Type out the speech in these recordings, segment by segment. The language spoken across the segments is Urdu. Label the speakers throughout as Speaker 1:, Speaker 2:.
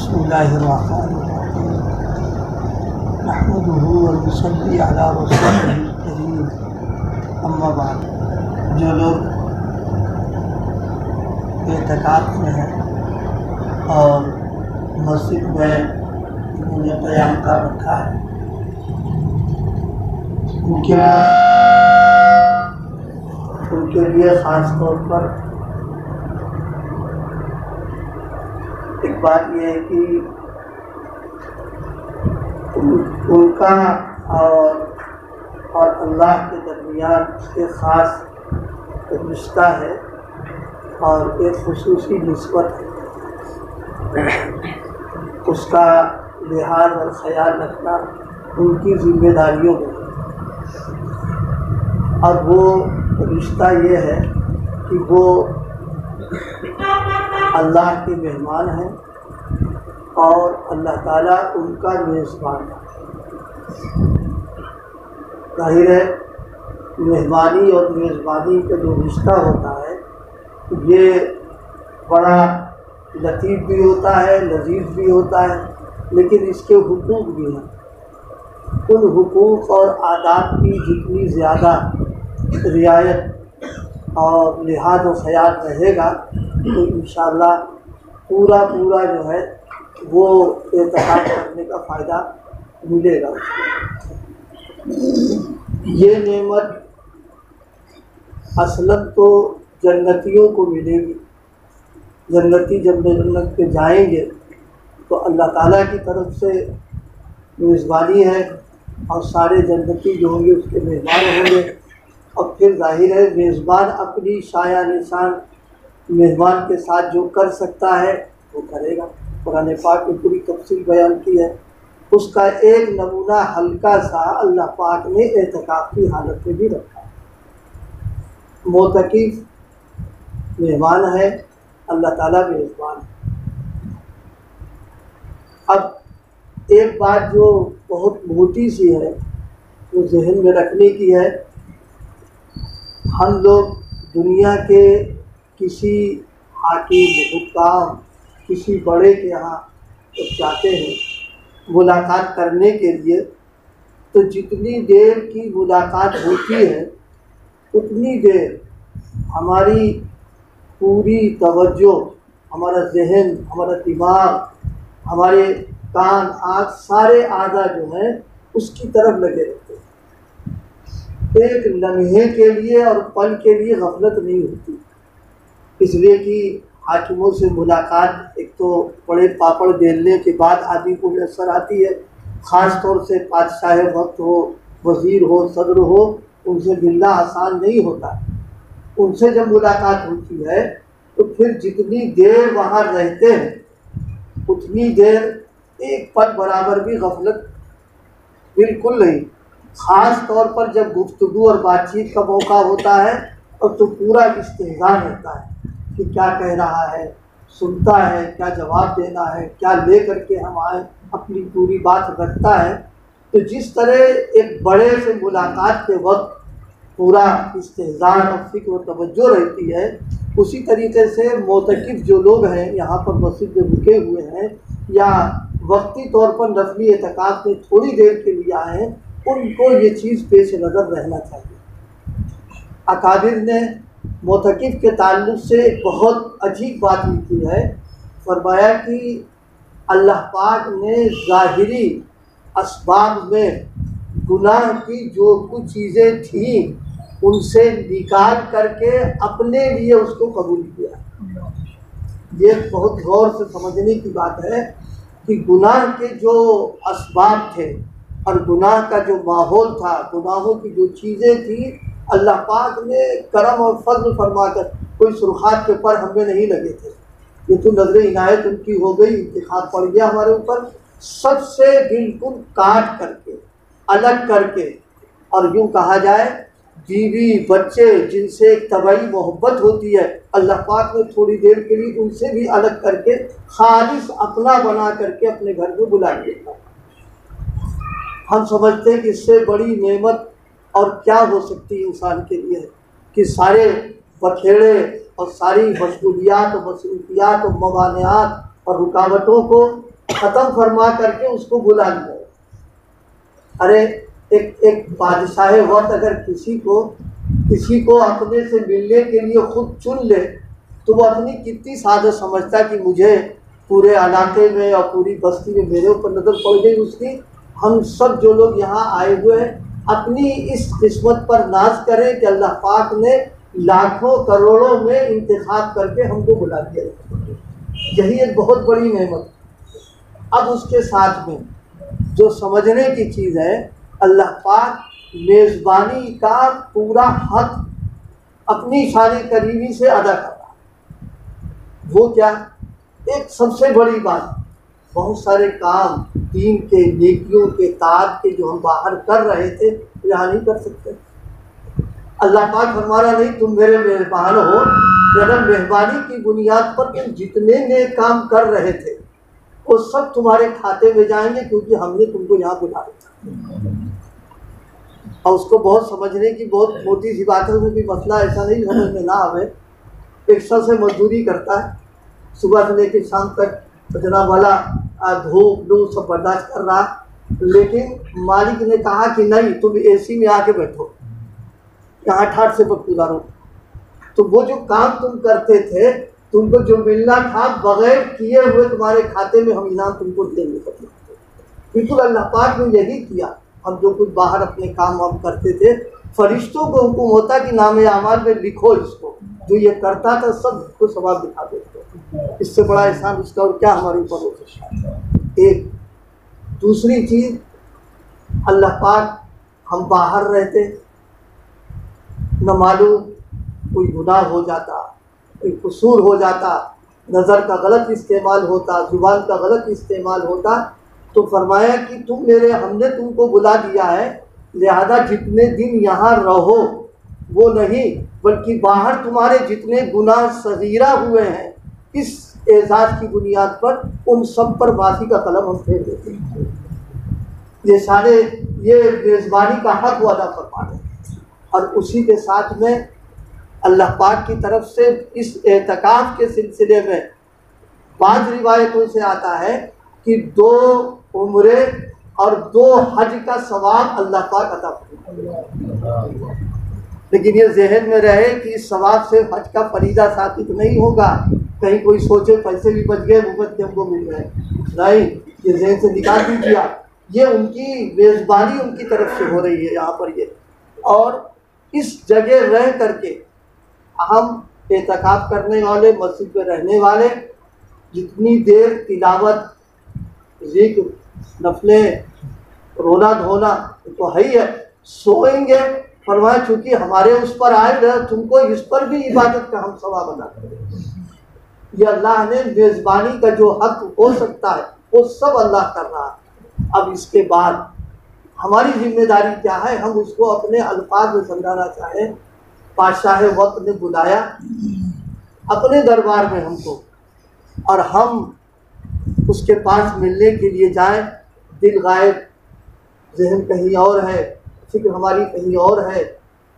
Speaker 1: بسم اللہ الرحمن الرحیم نحمدہ ونصلی علی رسولہ الکریم اما بعد۔ جو لوگ اعتکاف میں ہیں اور مسجد میں انہوں نے قیام کر رکھا ہے، ان کے لیے خاص طور پر ایک بات یہ ہے کہ ان کا اور اللہ کے درمیان ایک خاص رشتہ ہے اور ایک خصوصی نسبت ہے۔ اس کا لحاظ اور خیال رکھنا ان کی ذمہ داریوں میں ہے، اور وہ رشتہ یہ ہے کہ وہ اللہ کے مہمان ہیں اور اللہ تعالیٰ ان کا میزبان ہے۔ ظاہر ہے مہمانی اور میزبانی کا جو رشتہ ہوتا ہے یہ بڑا لطیف بھی ہوتا ہے، لذیذ بھی ہوتا ہے، لیکن اس کے حقوق بھی ہیں۔ ان حقوق اور آداب کی جتنی زیادہ رعایت اور لحاظ و خیال رہے گا تو انشاءاللہ پورا جو ہے وہ اعتکاف کرنے کا فائدہ ملے گا۔ یہ نعمت اصلاً تو جنتیوں کو ملے گی۔ جنتی جب جنت پہ جائیں گے تو اللہ تعالیٰ کی طرف سے میزبانی ہے اور سارے جنتی جو ہوں گے اس کے مہمان ہوں گے، اور پھر ظاہر ہے میزبان اپنی شایہ نشان مہمان کے ساتھ جو کر سکتا ہے وہ کرے گا۔ قرآن پاک میں پوری تفصیل بیان کی ہے۔ اس کا ایک نمونہ ہلکا سا اللہ پاک نے اعتکاف کی حالت میں بھی رکھا ہے۔ معتکف مہمان ہے، اللہ تعالیٰ میزبان ہے۔ اب ایک بات جو بہت موٹی سی ہے وہ ذہن میں رکھنے کی ہے، ہم لوگ دنیا کے کسی حاکم حکام کسی بڑے کے یہاں جب جاتے ہیں ملاقات کرنے کے لیے تو جتنی دیر کی ملاقات ہوتی ہے اتنی دیر ہماری پوری توجہ، ہمارا ذہن، ہمارا دماغ، ہمارے کان، آنکھ، سارے اعضاء جو ہیں اس کی طرف لگے رہتے ہیں۔ ایک لمحے کے لیے اور پل کے لیے غفلت نہیں ہوتی، اس لیے کہ حاکموں سے ملاقات ایک تو بڑے پاپڑ بیلنے کے بعد آدمی کو میسر آتی ہے، خاص طور سے بادشاہ وقت ہو، وزیر ہو، صدر ہو، ان سے ملنا آسان نہیں ہوتا۔ ان سے جب ملاقات ہوتی ہے تو پھر جتنی دیر وہاں رہتے ہیں اتنی دیر ایک پل برابر بھی غفلت بالکل نہیں، خاص طور پر جب گفتگو اور بات چیت کا موقع ہوتا ہے اور تو پورا استحضار رہتا ہے کہ کیا کہہ رہا ہے، سنتا ہے، کیا جواب دینا ہے، کیا لے کر کے ہم آئیں، اپنی پوری بات رکھتا ہے۔ تو جس طرح ایک بڑے سے ملاقات کے وقت پورا استحضار اور فکر و توجہ رہتی ہے، اسی طریقے سے معتکف جو لوگ ہیں یہاں پر مسجد میں رکے ہوئے ہیں یا وقتی طور پر نفلی اعتکاف میں تھوڑی دیر کے لیے آئے ہیں، ان کو یہ چیز پیش نظر رہنا چاہیے۔ اکابر نے معتکف کے تعلق سے ایک بہت عجیب بات لکھی ہے، فرمایا کہ اللہ پاک نے ظاہری اسباب میں گناہ کی جو کچھ چیزیں تھیں ان سے نکال کر کے اپنے لیے اس کو قبول کیا۔ یہ بہت غور سے سمجھنے کی بات ہے کہ گناہ کے جو اسباب تھے اور گناہ کا جو ماحول تھا، گناہوں کی جو چیزیں تھیں، اللہ پاک نے کرم اور فضل فرما کر کوئی سرخات کے پر ہمیں نہیں لگے تھے، یہ تو نظر عنایت ان کی ہو گئی، انتخاب پڑ گیا ہمارے اوپر، سب سے بالکل کاٹ کر کے الگ کر کے، اور یوں کہا جائے بیوی بچے جن سے ایک طبعی محبت ہوتی ہے اللہ پاک نے تھوڑی دیر کے لیے ان سے بھی الگ کر کے خالص اپنا بنا کر کے اپنے گھر میں بلا لیا۔ ہم سمجھتے ہیں کہ اس سے بڑی نعمت اور کیا ہو سکتی ہے انسان کے لیے کہ سارے بکھیڑے اور ساری مشغولیات و مصروفیات و موانعات اور رکاوٹوں کو ختم فرما کر کے اس کو بلا لیا۔ ارے ایک بادشاہ وقت اگر کسی کو اپنے سے ملنے کے لیے خود چن لے تو وہ اپنی کتنی سعادت سمجھتا کہ مجھے پورے علاقے میں اور پوری بستی میں میرے اوپر نظر پڑ گئی اس کی۔ ہم سب جو لوگ یہاں آئے ہوئے ہیں اپنی اس قسمت پر ناز کریں کہ اللہ پاک نے لاکھوں کروڑوں میں انتخاب کر کے ہم کو بلا دیا۔ یہی ایک بہت بڑی نعمت۔ اب اس کے ساتھ میں جو سمجھنے کی چیز ہے، اللہ پاک میزبانی کا پورا حق اپنی شان کریمی سے ادا کر رہا ہے۔ وہ کیا؟ ایک سب سے بڑی بات، بہت سارے کام دین کے، نیکیوں کے، طاعت کے جو ہم باہر کر رہے تھے یہاں نہیں کر سکتے۔ اللہ پاک فرما رہا نہیں تم میرے مہربان ہو، میرا مہربانی کی بنیاد پر تم جتنے نیک کام کر رہے تھے وہ سب تمہارے کھاتے میں جائیں گے، کیونکہ ہم نے تم کو یہاں بلایا۔ اور اس کو بہت سمجھنے کی بہت موٹی سی بات ہے، اس میں بھی مسئلہ ایسا نہیں سمجھ میں نہ آئے۔ ایک شخص سے مزدوری کرتا ہے، صبح سے لے کے شام تک جناب والا دھوپ لو سب برداشت کر رہا، لیکن مالک نے کہا کہ نہیں تم اے سی میں آ کے بیٹھو، یہاں ٹھاٹ سے وقت گزارو۔ تو وہ جو کام تم کرتے تھے، تم کو جو ملنا تھا بغیر کیے ہوئے تمہارے کھاتے میں ہم انعام تم کو دیں گے۔ بالکل اللہ پاک نے یہی کیا۔ ہم جو کچھ باہر اپنے کام وام کرتے تھے، فرشتوں کو حکم ہوتا کہ نام اعمال میں لکھو اس کو، جو یہ کرتا تھا سب کو ثواب دکھا دیتے۔ اس سے بڑا احسان اس کا اور کیا ہمارے اوپر ہو سکتا ہے۔ ایک دوسری چیز، اللہ پاک ہم باہر رہتے، نہ معلوم کوئی گناہ ہو جاتا، کوئی قصور ہو جاتا، نظر کا غلط استعمال ہوتا، زبان کا غلط استعمال ہوتا، تو فرمایا کہ ہم نے تم کو بلا دیا ہے، لہذا جتنے دن یہاں رہو وہ نہیں، بلکہ باہر تمہارے جتنے گناہ صغیرہ ہوئے ہیں اس اعزاز کی بنیاد پر ان سب پر معافی کا قلم ہم پھیر دیتے ہیں۔ یہ سارے یہ میزبانی کا حق وہ ادا فرما دیں۔ اور اسی کے ساتھ میں اللہ پاک کی طرف سے اس اعتکاف کے سلسلے میں بعض روایتوں سے آتا ہے کہ 2 عمرے اور 2 حج کا ثواب اللہ پاک عطا فرمائے۔ لیکن یہ ذہن میں رہے کہ اس ثواب سے حج کا فریضہ ثابت نہیں ہوگا، کہیں کوئی سوچے پیسے بھی بچ گئے مفت ہم کو مل گئے، نہیں، یہ ذہن سے نکال دیجیے۔ یہ ان کی میزبانی ان کی طرف سے ہو رہی ہے یہاں پر یہ۔ اور اس جگہ رہ کر کے ہم اعتکاف کرنے والے، مسجد میں رہنے والے، جتنی دیر تلاوت، ذکر، نفلیں، رونا دھونا تو ہے ہی ہے، سوئیں گے، فرمایا چونکہ ہمارے اس پر آئے گا تم کو اس پر بھی عبادت کا ہم ثواب ادا کریں۔ یہ اللہ نے میزبانی کا جو حق ہو سکتا ہے وہ سب اللہ کر رہا ہے۔ اب اس کے بعد ہماری ذمہ داری کیا ہے؟ ہم اس کو اپنے الفاظ میں سمجھانا چاہیں۔ بادشاہ وقت نے بلایا اپنے دربار میں ہم کو، اور ہم اس کے پاس ملنے کے لیے جائیں، دل غائب، ذہن کہیں اور ہے، فکر ہماری کہیں اور ہے،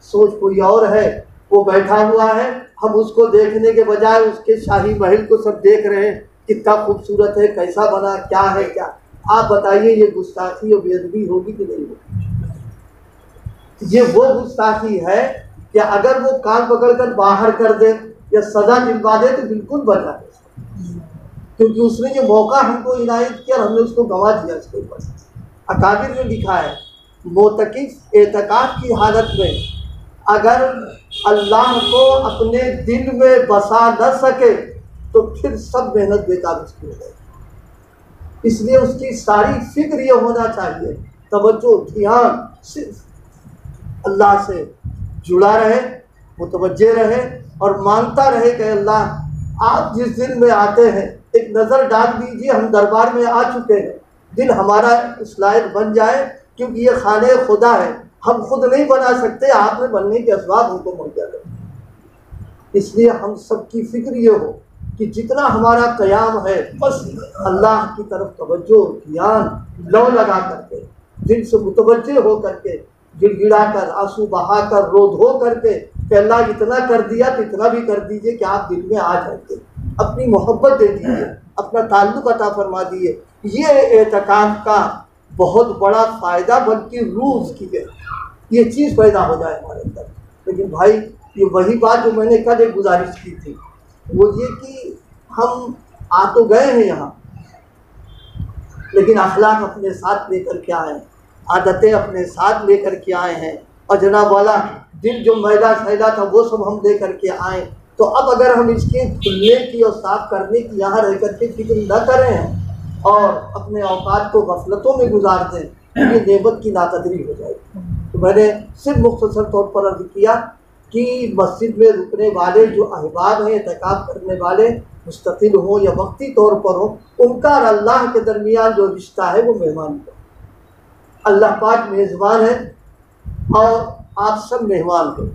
Speaker 1: سوچ کوئی اور ہے، وہ بیٹھا ہوا ہے، ہم اس کو دیکھنے کے بجائے اس کے شاہی محل کو سب دیکھ رہے ہیں، کتنا خوبصورت ہے، کیسا بنا، کیا ہے کیا۔ آپ بتائیے یہ گستاخی اور بے ادبی ہوگی کہ نہیں ہوگی؟ یہ وہ گستاخی ہے کہ اگر وہ کان پکڑ کر باہر کر دے یا سزا دلوا دے تو بالکل بچا دے، کیونکہ اس نے یہ موقع ہم کو عنایت کیا اور ہم نے اس کو گنوا دیا۔ اس کے اوپر اکابر نے لکھا ہے معتکف اعتکاف کی حالت میں اگر اللہ کو اپنے دل میں بسا نہ سکے تو پھر سب محنت بیکار اس کی ہو جائے۔ اس لیے اس کی ساری فکر یہ ہونا چاہیے، توجہ، دھیان صرف اللہ سے جڑا رہے، متوجہ رہے اور مانگتا رہے کہ اللہ آپ جس دل میں آتے ہیں ایک نظر ڈال دیجیے، ہم دربار میں آ چکے ہیں، دل ہمارا اس لائق بن جائے، کیونکہ یہ خانہ خدا ہے، ہم خود نہیں بنا سکتے، آپ نے بننے کے اسباب ہم کو مہیا کریں۔ اس لیے ہم سب کی فکر یہ ہو کہ جتنا ہمارا قیام ہے بس اللہ کی طرف توجہ، دھیان، لو لگا کر کے، دل سے متوجہ ہو کر کے، گڑ گڑا کر، آنسو بہا کر، رو دھو کر کے کہ اللہ اتنا کر دیا تو اتنا بھی کر دیجئے کہ آپ دل میں آ جائیں گے، اپنی محبت دے دیجیے، اپنا تعلق عطا فرما دیے۔ یہ اعتکاف کا بہت بڑا فائدہ، بلکہ روح اس کی ہے، یہ چیز پیدا ہو جائے ہمارے اندر۔ لیکن بھائی یہ وہی بات جو میں نے کل ایک گزارش کی تھی، وہ یہ کہ ہم آ تو گئے ہیں یہاں، لیکن اخلاق اپنے ساتھ لے کر کے آئے ہیں، عادتیں اپنے ساتھ لے کر کے آئے ہیں، اور جناب والا دل جو میلا شیلا تھا وہ سب ہم لے کر کے آئیں۔ تو اب اگر ہم اس کے کھلنے کی اور صاف کرنے کی یہاں رہ کر کے فکر نہ کریں اور اپنے اوقات کو غفلتوں میں گزار دیں، یہ نعمت کی ناقدری ہو جائے گی۔ تو میں نے صرف مختصر طور پر عرض کیا کہ مسجد میں رکنے والے جو احباب ہیں، اعتکاف کرنے والے، مستقل ہوں یا وقتی طور پر ہوں، ان کا اور اللہ کے درمیان جو رشتہ ہے وہ مہمان کا۔ اللہ پاک میزبان ہے اور آپ سب مہمان ہیں۔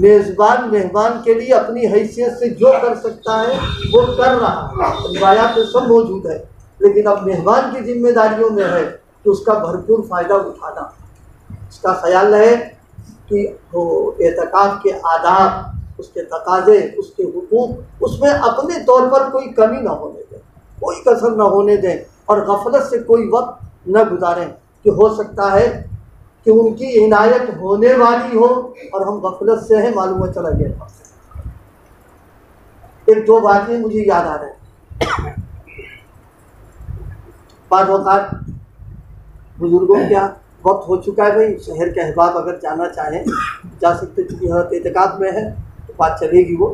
Speaker 1: میزبان مہمان کے لیے اپنی حیثیت سے جو کر سکتا ہے وہ کر رہا ہے، روایات میں سب موجود ہے، لیکن اب مہمان کی ذمہ داریوں میں ہے کہ اس کا بھرپور فائدہ اٹھانا، اس کا خیال رہے کہ وہ اعتکاف کے آداب، اس کے تقاضے، اس کے حقوق، اس میں اپنے طور پر کوئی کمی نہ ہونے دیں، کوئی کسر نہ ہونے دیں، اور غفلت سے کوئی وقت نہ گزاریں کہ ہو سکتا ہے کہ ان کی عنایت ہونے والی ہو اور ہم غفلت سے ہیں، معلوم چلا گیا۔ ایک دو باتیں مجھے یاد آ رہے ہیں۔ بعض اوقات بزرگوں کیا وقت ہو چکا ہے بھائی، شہر کے احباب اگر جانا چاہیں جا سکتے، چونکہ حضرت اعتکاف میں ہے تو بات چلے گی وہ،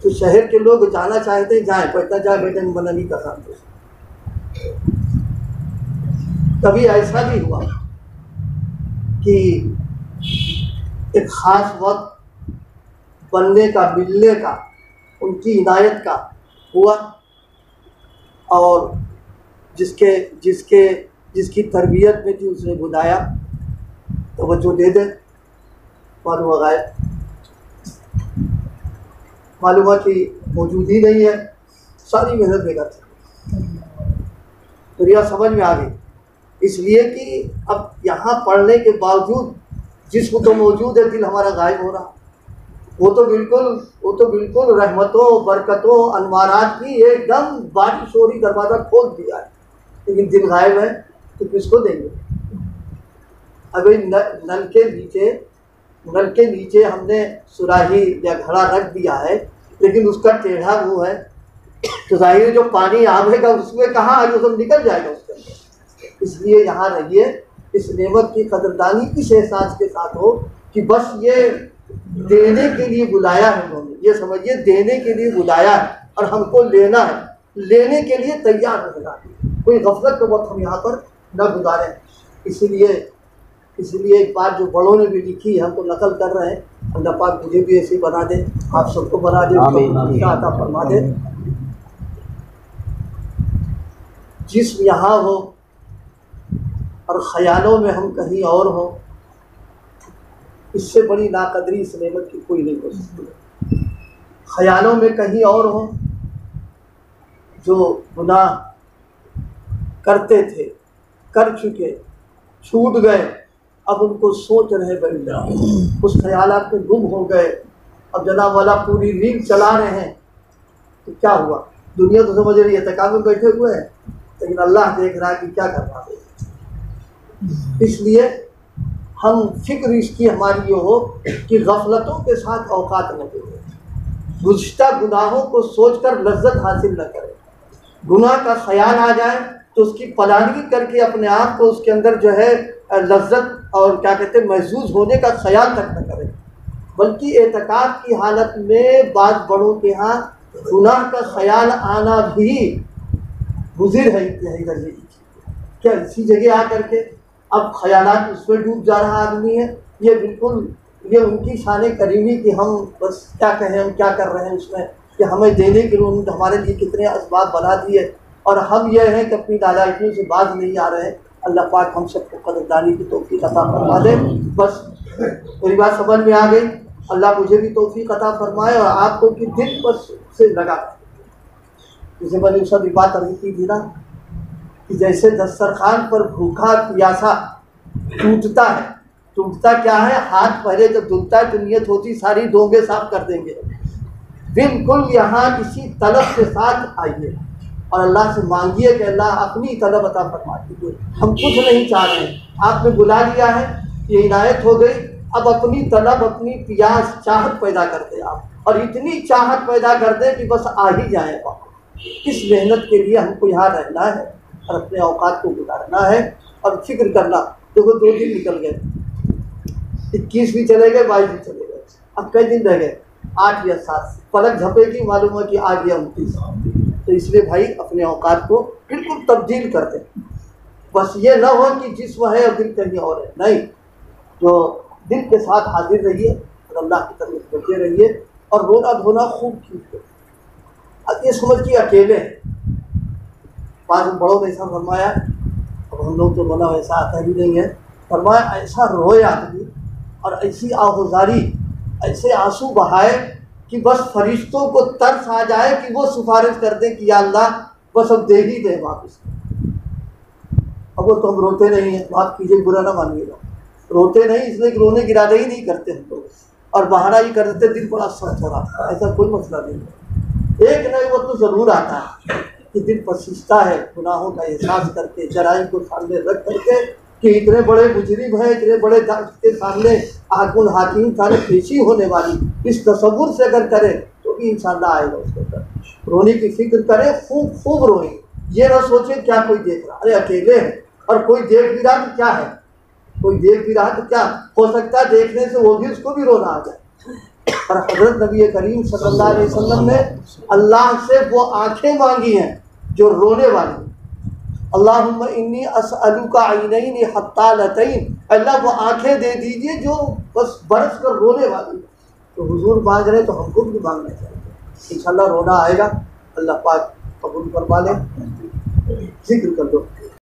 Speaker 1: تو شہر کے لوگ جانا چاہتے ہیں جائیں، بیٹھنا جائے بیٹھے، منع نہیں کر رہا۔ کبھی ایسا بھی ہوا کہ ایک خاص وقت بننے کا، ملنے کا، ان کی عنایت کا ہوا، اور جس کی تربیت میں تھی اس نے بلایا، توجہ دے دیں، معلوم ہو غائب، معلوم ہوا کہ موجود ہی نہیں ہے، ساری محنت بے کار تھی۔ تو یہ سمجھ میں آ گئی، اس لیے کہ اب یہاں پڑھنے کے باوجود جسم تو موجود ہے، دل ہمارا غائب ہو رہا۔ وہ تو بالکل رحمتوں، برکتوں، انوارات کی ایک دم بارش ہو رہی، دروازہ کھول دیا ہے، لیکن دل غائب ہے تو کس کو دیں گے؟ ابھی نل کے نیچے ہم نے سراہی یا گھڑا رکھ دیا ہے، لیکن اس کا ٹیڑھا منہ ہے، تو ظاہر جو پانی آئے گا اس میں کہاں آگے سب نکل جائے گا اس کے اندر۔ اس لیے یہاں رہیے، اس نعمت کی قدردانی اس احساس کے ساتھ ہو کہ بس یہ دینے کے لیے بلایا ہے انہوں نے، یہ سمجھیے دینے کے لیے بلایا ہے اور ہم کو لینا ہے، لینے کے لیے تیار رہنا، کوئی غفلت کا وقت ہم یہاں پر نہ گزاریں۔ اسی لیے ایک بات جو بڑوں نے بھی لکھی ہم کو نقل کر رہے ہیں، اللہ پاک مجھے بھی ایسے بنا دے، آپ سب کو بنا دے، عطا فرما دے۔ جسم یہاں ہو اور خیالوں میں ہم کہیں اور ہوں، اس سے بڑی ناقدری اس نعمت کی کوئی نہیں ہو سکتی۔ خیالوں میں کہیں اور ہوں، جو گناہ کرتے تھے، کر چکے، چھوٹ گئے، اب ان کو سوچ رہے بیٹھ جائے، اس خیالات میں گم ہو گئے، اب جناب والا پوری ریل چلا رہے ہیں، تو کیا ہوا؟ دنیا تو سمجھ رہی ہے اعتکاف میں بیٹھے ہوئے ہیں، لیکن اللہ دیکھ رہا ہے کہ کیا کر رہا ہے۔ اس لیے ہم فکر اس کی ہماری یہ ہو کہ غفلتوں کے ساتھ اوقات نہ دیں، گزشتہ گناہوں کو سوچ کر لذت حاصل نہ کریں، گناہ کا خیال آ جائے تو اس کی پلانگی کر کے اپنے آپ کو اس کے اندر جو ہے لذت اور کیا کہتے ہیں محسوس ہونے کا خیال تک نہ کریں، بلکہ اعتکاف کی حالت میں بعض بڑوں کے ہاں گناہ کا خیال آنا بھی گزر ہے انتہائی درجے کی چیز۔ کیا اسی جگہ آ کر کے اب خیالات اس میں ڈوب جا رہا آدمی ہے، یہ بالکل یہ ان کی شان کریمی کہ ہم بس کیا کہیں، ہم کیا کر رہے ہیں اس میں، کہ ہمیں دینے کے لیے ہمارے لیے کتنے اسباب بنا دیے، اور ہم یہ ہیں کہ اپنی نالائکیوں سے باز نہیں آ رہے ہیں۔ اللہ پاک ہم سب کو قدردانی کی توفیق عطا فرما دے۔ بس میری بات سمجھ میں آ گئی، اللہ مجھے بھی توفیق عطا فرمائے اور آپ کو کہ دل بس سے لگا، جسے میں نے اس وقت بات عرض کی تھی نا کہ جیسے دسترخوان پر بھوکا پیاسا ٹوٹتا ہے، ٹوٹتا کیا ہے؟ ہاتھ پہلے جب دھلتا ہے تو نیت ہوتی ساری ڈونگے صاف کر دیں گے، بالکل یہاں کسی طلب کے ساتھ آئیے اور اللہ سے مانگیے کہ اللہ اپنی طلب عطا فرما دیجیے، ہم کچھ نہیں چاہ رہے ہیں، آپ نے بلا لیا ہے، یہ عنایت ہو گئی، اب اپنی طلب، اپنی پیاس، چاہت پیدا کر دیں آپ، اور اتنی چاہت پیدا کر دیں کہ بس آ ہی جائیں وہاں۔ اس محنت کے لیے ہم کو یہاں رہنا ہے اور اپنے اوقات کو گزارنا ہے اور فکر کرنا۔ دیکھو 2 دن نکل گئے، 21 بھی چلے گئے، 22 بھی چلے گئے، اب کئی دن رہ گئے؟ 8 یا 7۔ پلک جھپے کی معلوم ہے کہ آ گیا 29۔ تو اس لیے بھائی اپنے اوقات کو بالکل تبدیل کر دیں، بس یہ نہ ہو کہ جسم ہے اور دل کہیں اور ہے، نہیں، جو دل کے ساتھ حاضر رہیے اور اللہ کی طرف بچے رہیے اور رونا دھونا خوب کیجیے۔ اب یہ سمجھ کے اکیلے ہیں، بعض بڑوں نے ایسا فرمایا، اب ہم لوگ تو رونا ویسا آتا بھی نہیں ہے، فرمایا ایسا روئے آدمی اور ایسی آہوزاری، ایسے آنسو بہائے کہ بس فرشتوں کو ترس آ جائے کہ وہ سفارش کر دیں کہ یا اللہ بس اب دے ہی دیں واپس۔ اب وہ تو ہم روتے نہیں ہیں، معاف کیجیے، برا نہ مانیے گا، روتے نہیں اس لیے کہ رونے کی ارادہ ہی نہیں کرتے ہم لوگ، اور بہانہ ہی کر دیتے دل بڑا سخت ہو رہا ہے، ایسا کوئی مسئلہ نہیں ہے۔ ایک نہ ایک وقت تو ضرور آتا ہے کہ دل پسیجتا ہے گناہوں کا احساس کر کے، جرائم کو سامنے رکھ کر کے کہ اتنے بڑے مجرم ہیں، اتنے بڑے کے سامنے حاکم الحاکم سارے پیشی ہونے والی، اس تصور سے اگر کرے تو بھی انشاءاللہ آئے گا اس کے اندر۔ رونے کی فکر کرے، خوب خوب روئیں، یہ نہ سوچیں کیا کوئی دیکھ رہا، ارے اکیلے ہیں اور کوئی دیکھ بھی رہا تو کیا ہے، کوئی دیکھ بھی رہا تو کیا ہو سکتا ہے، دیکھنے سے وہ بھی اس کو بھی رونا آ جائے۔ اور حضرت نبی کریم صلی اللہ علیہ وسلم نے اللہ سے وہ آنکھیں مانگی ہیں جو رونے والی، اللہم انی اسألک عینین حتالتین، اللہ وہ آنکھیں دے دیجئے جو بس برس کر رونے والی ہے۔ تو حضور مانگ رہے تو ہم کو بھی مانگنا چاہیے، انشاءاللہ رونا آئے گا، اللہ پاک قبول فرما لے۔ ذکر کر دو۔